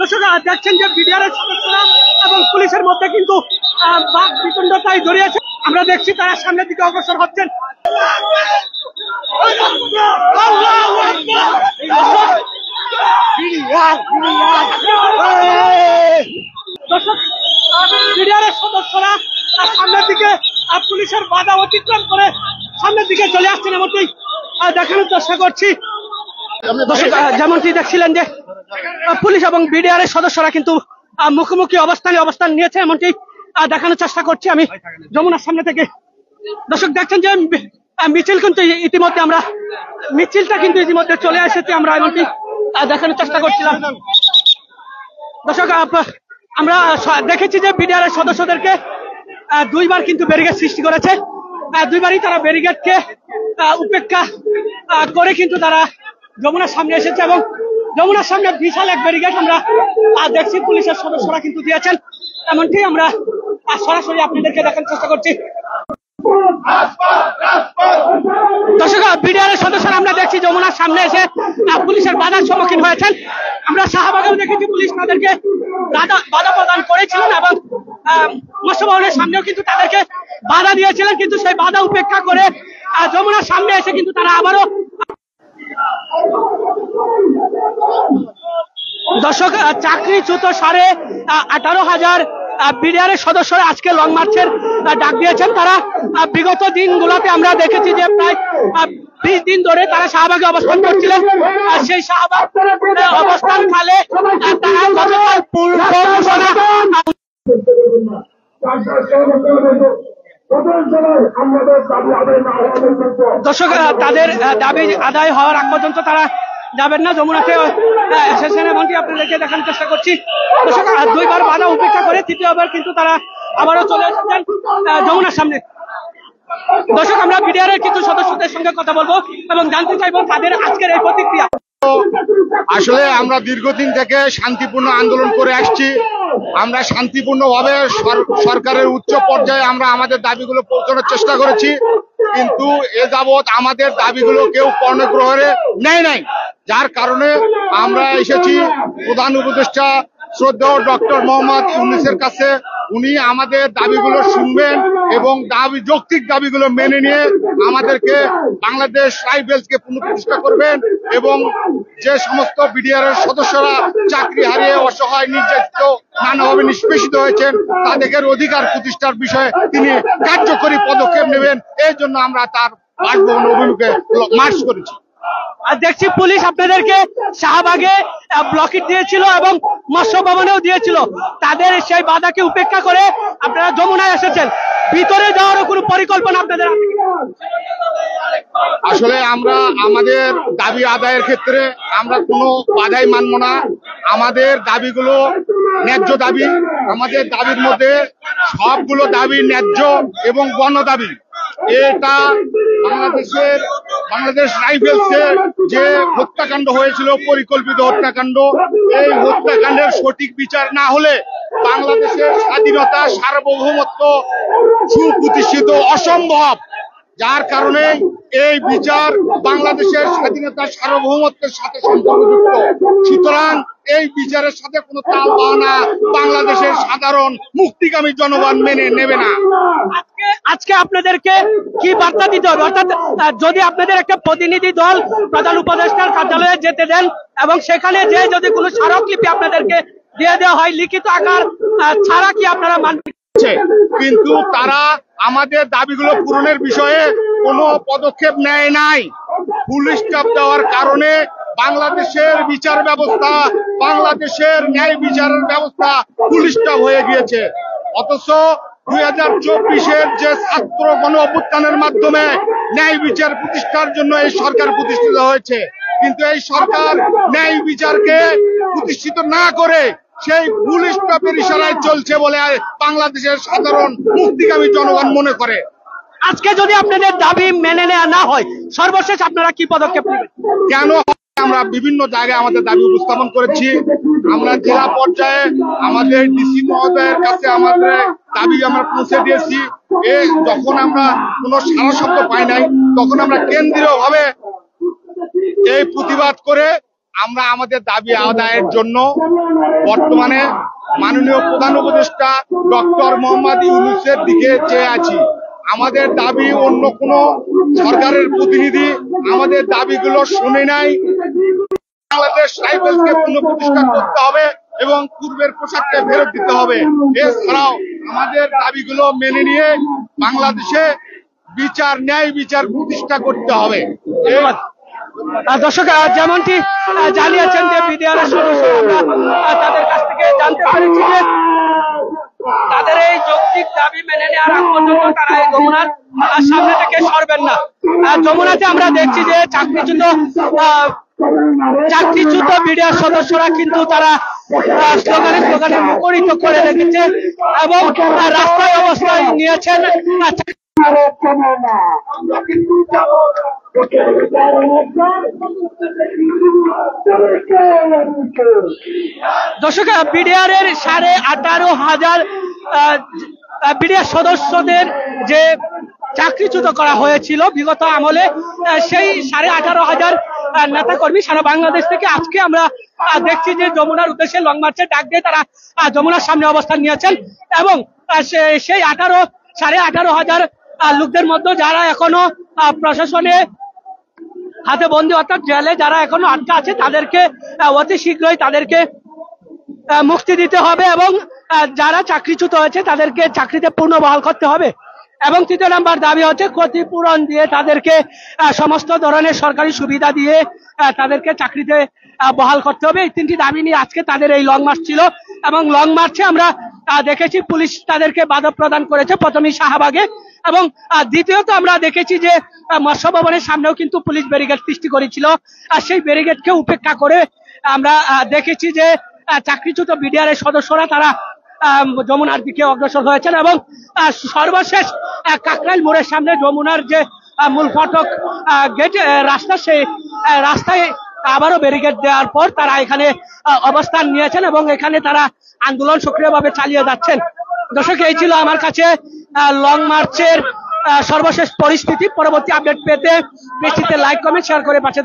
দর্শক দেখছেন যে বিডিআর এর সদস্যরা এবং পুলিশের মধ্যে কিন্তু বিতণ্ডতায় জড়িয়েছে। আমরা দেখছি তারা সামনের দিকে অগ্রসর হচ্ছেন। দর্শক বিডিআর এর সদস্যরা সামনের দিকে পুলিশের বাধা অতিক্রম করে সামনের দিকে চলে আসছেন, এমনটি দেখানোর চেষ্টা করছি। দর্শক যেমনটি দেখছিলেন যে পুলিশ এবং বিডিআর এর সদস্যরা কিন্তু মুখোমুখি অবস্থান নিয়েছে, এমনটি দেখানোর চেষ্টা করছি আমি যমুনার সামনে থেকে। দর্শক দেখছেন যে মিছিল কিন্তু মিছিলটা কিন্তু ইতিমধ্যে চলে এসেছে, আমরা এমনটি দেখানোর চেষ্টা করছিলাম। দর্শক আমরা দেখেছি যে বিডিআর এর সদস্যদেরকে দুইবার কিন্তু ব্যারিকেড সৃষ্টি করেছে, দুইবারই তারা ব্যারিকেডকে উপেক্ষা করে কিন্তু তারা যমুনার সামনে এসেছে এবং যমুনার সামনে বিশাল এক ব্যারিকেড আমরা দেখছি পুলিশের সদস্যরা কিন্তু দিয়েছেন, এমনটি আমরা সরাসরি আপনাদেরকে দেখার চেষ্টা করছি। দর্শক বিডিআর এর সদস্যরা আমরা দেখছি যমুনার সামনে এসে পুলিশের বাধার সম্মুখীন হয়েছেন। আমরা শাহবাগেও দেখেছি পুলিশ তাদেরকে বাধা প্রদান করেছিলেন এবং মৎস্য ভবনের সামনেও কিন্তু তাদেরকে বাধা দিয়েছিলেন, কিন্তু সেই বাধা উপেক্ষা করে যমুনার সামনে এসে কিন্তু তারা আবারও। দর্শক চাকরিচ্যুত 18,500 বিডিআর এর সদস্যরা আজকে লং মার্চের ডাক দিয়েছেন। তারা বিগত দিনগুলোতে আমরা দেখেছি যে প্রায় 20 দিন ধরে তারা শাহবাগে অবস্থান করছিলেন। সেই শাহবাগ অবস্থানকালে তারা গতকাল দর্শক তাদের দাবি আদায় হওয়ার আগ পর্যন্ত তারা যাবেন না, যমুনাতে এসেছেন এমনটি আপনাদেরকে দেখানোর চেষ্টা করছি। দর্শক দুইবার বাধা উপেক্ষা করে তৃতীয়বার কিন্তু তারা আবারও চলে এসেছেন যমুনার সামনে। দর্শক আমরা বিডিআর এর কিছু সদস্যদের সঙ্গে কথা বলবো এবং জানতে চাইবো তাদের আজকের এই প্রতিক্রিয়া। আসলে আমরা দীর্ঘদিন থেকে শান্তিপূর্ণ আন্দোলন করে আসছি। আমরা শান্তিপূর্ণভাবে সরকারের উচ্চ পর্যায়ে আমরা আমাদের দাবিগুলো পৌঁছানোর চেষ্টা করেছি, কিন্তু এ যাবৎ আমাদের দাবিগুলো কেউ কর্ণগ্রহণে নেয় নাই, যার কারণে আমরা এসেছি প্রধান উপদেষ্টা শ্রদ্ধেয় ডক্টর মোহাম্মদ ইউনূসের কাছে। উনি আমাদের দাবিগুলো শুনবেন এবং যৌক্তিক দাবিগুলো মেনে নিয়ে আমাদেরকে বাংলাদেশ রাইফেলসকে পুনঃপ্রতিষ্ঠা করবেন এবং যে সমস্ত বিডিআর এর সদস্যরা চাকরি হারিয়ে অসহায় নির্যাতিত নানাভাবে নিষ্পেষিত হয়েছেন তাদের অধিকার প্রতিষ্ঠার বিষয়ে তিনি কার্যকরী পদক্ষেপ নেবেন, এই জন্য আমরা তার বাসভবন অভিমুখে মার্চ করেছি। আর দেখছি পুলিশ আপনাদেরকে শাহবাগে ব্লকেট দিয়েছিল এবং মৎস্য ভবনেও দিয়েছিল, তাদের সেই বাধাকে উপেক্ষা করে আপনারা যমুনায় এসেছেন। ভিতরে যাওয়ারও কোনো পরিকল্পনা আপনাদের? আসলে আমরা আমাদের দাবি আদায়ের ক্ষেত্রে আমরা কোনো বাধাই মানব না। আমাদের দাবিগুলো ন্যায্য দাবি, আমাদের দাবির মধ্যে সবগুলো দাবি ন্যায্য এবং গণ দাবি। এটা বাংলাদেশ রাইফেলসের যে হত্যাকাণ্ড হয়েছিল, পরিকল্পিত হত্যাকাণ্ড, এই হত্যাকাণ্ডের সঠিক বিচার না হলে বাংলাদেশের স্বাধীনতা সার্বভৌমত্ব সুপ্রতিষ্ঠিত অসম্ভব, যার কারণে এই বিচার বাংলাদেশের স্বাধীনতা সার্বভৌমত্বের সাথে সম্পর্কযুক্ত। সুতরাং এই বিচারের সাথে কোনো তাল বাহানা বাংলাদেশের সাধারণ মুক্তিকামী জনগণ মেনে নেবে না। আজকে আপনাদেরকে কি বার্তা দিতে হবে? অর্থাৎ যদি আপনাদের একটা প্রতিনিধি দল প্রধান উপদেষ্টার কার্যালয়ে যেতে দেন এবং সেখানে যে যদি কোনো স্মারকলিপি আপনাদেরকে দিয়ে দেওয়া হয় লিখিত আকার ছাড়া, কি আপনারা মানবেন? কিন্তু তারা আমাদের দাবিগুলো পূরণের বিষয়ে কোনো পদক্ষেপ নেয় নাই। পুলিশ চাপ দেওয়ার কারণে বাংলাদেশের বিচার ব্যবস্থা, বাংলাদেশের ন্যায় বিচারের ব্যবস্থা পুলিশ চাপ হয়ে গিয়েছে। অথচ 2024-এর যে ছাত্র গণ অভ্যুত্থানের মাধ্যমে ন্যায় বিচার প্রতিষ্ঠার জন্য এই সরকার প্রতিষ্ঠিত হয়েছে, কিন্তু এই সরকার ন্যায় বিচারকে প্রতিষ্ঠিত না করে সেই পুলিশ চাপের ইশারায় চলছে বলে বাংলাদেশের সাধারণ মুক্তিকামী জনগণ মনে করে। আজকে যদি আপনাদের দাবি মেনে নেওয়া না হয়, সর্বশেষ আপনারা কি পদক্ষেপ নেবেন? কেন আমরা বিভিন্ন জায়গায় আমাদের দাবি উপস্থাপন করেছি। আমরা জেলা পর্যায়ে আমাদের ডিসি মহোদয়ের কাছে আমাদের দাবি আমরা পৌঁছে দিয়েছি। যখন আমরা কোনো সারা শব্দ পাই নাই, তখন আমরা কেন্দ্রীয় ভাবে এই প্রতিবাদ করে আমরা আমাদের দাবি আদায়ের জন্য বর্তমানে মাননীয় প্রধান উপদেষ্টা ডক্টর মোহাম্মদ ইউনূসের দিকে চেয়ে আছি। আমাদের দাবি অন্য কোনো সরকারের প্রতিনিধি আমাদের দাবিগুলো শুনে নাই। বাংলাদেশ রাইফেলসকে পুনঃপ্রতিষ্ঠা করতে হবে এবং পূর্বের পোশাককে ফেরত দিতে হবে। এছাড়াও আমাদের দাবিগুলো মেনে নিয়ে বাংলাদেশে ন্যায় বিচার প্রতিষ্ঠা করতে হবে। দর্শক, যেমনটি জানিয়েছেন যে বিডিআরের সদস্য, আমরা তাদের কাছ থেকে জানতে পেরেছি যে তাদের এই যৌক্তিক দাবি মেনে নেওয়ার আগ পর্যন্ত তারা এই যমুনার সামনে থেকে সরবেন না। যমুনাতে আমরা দেখছি যে চাকরিচ্যুত বিডিআর সদস্যরা কিন্তু তারা স্লোগানে মুখরিত করে রেখেছে এবং রাস্তায় অবস্থায় নিয়েছেন। দর্শক, বিডিআরের 18,500 বিডিআর সদস্যদের যে চাকরিচ্যুত করা হয়েছিল বিগত আমলে, সেই 18,500 নেতাকর্মী সারা বাংলাদেশ থেকে আজকে আমরা দেখছি যে যমুনার উদ্দেশ্যে লং মার্চের ডাক দিয়ে তারা যমুনার সামনে অবস্থান নিয়েছেন এবং সেই 18,500 লোকদের মধ্যে যারা এখনো প্রশাসনে হাতে বন্দী অর্থাৎ জেলে যারা এখনো আটকা আছে তাদেরকে অতি শীঘ্রই তাদেরকে মুক্তি দিতে হবে এবং যারা চাকরিচ্যুত হয়েছে তাদেরকে চাকরিতে পুনর্বহাল করতে হবে। এবং তৃতীয় নাম্বার দাবি হচ্ছে ক্ষতিপূরণ দিয়ে তাদেরকে সমস্ত ধরনের সরকারি সুবিধা দিয়ে তাদেরকে চাকরিতে বহাল করতে হবে। এই তিনটি দাবি নিয়ে আজকে তাদের এই লং মার্চ ছিল এবং লং মার্চে আমরা দেখেছি পুলিশ তাদেরকে বাধা প্রদান করেছে, প্রথমেই শাহবাগে এবং দ্বিতীয়ত আমরা দেখেছি যে মৎস্য ভবনের সামনেও কিন্তু পুলিশ ব্যারিকেড সৃষ্টি করেছিল। আর সেই ব্যারিকেডকে উপেক্ষা করে আমরা দেখেছি যে চাকরিচ্যুত বিডিআরের সদস্যরা তারা যমুনার দিকে অগ্রসর হয়েছেন এবং সর্বশেষ কাকরাইল মোড়ের সামনে যমুনার যে মূল ফটক গেট রাস্তা, সেই রাস্তায় আবারও ব্যারিকেড দেওয়ার পর তারা এখানে অবস্থান নিয়েছেন এবং এখানে তারা আন্দোলন সক্রিয়ভাবে চালিয়ে যাচ্ছেন। দর্শক, এই ছিল আমার কাছে লং মার্চের সর্বশেষ পরিস্থিতি। পরবর্তী আপডেট পেতে পেজটিতে লাইক, কমেন্ট, শেয়ার করে পাশে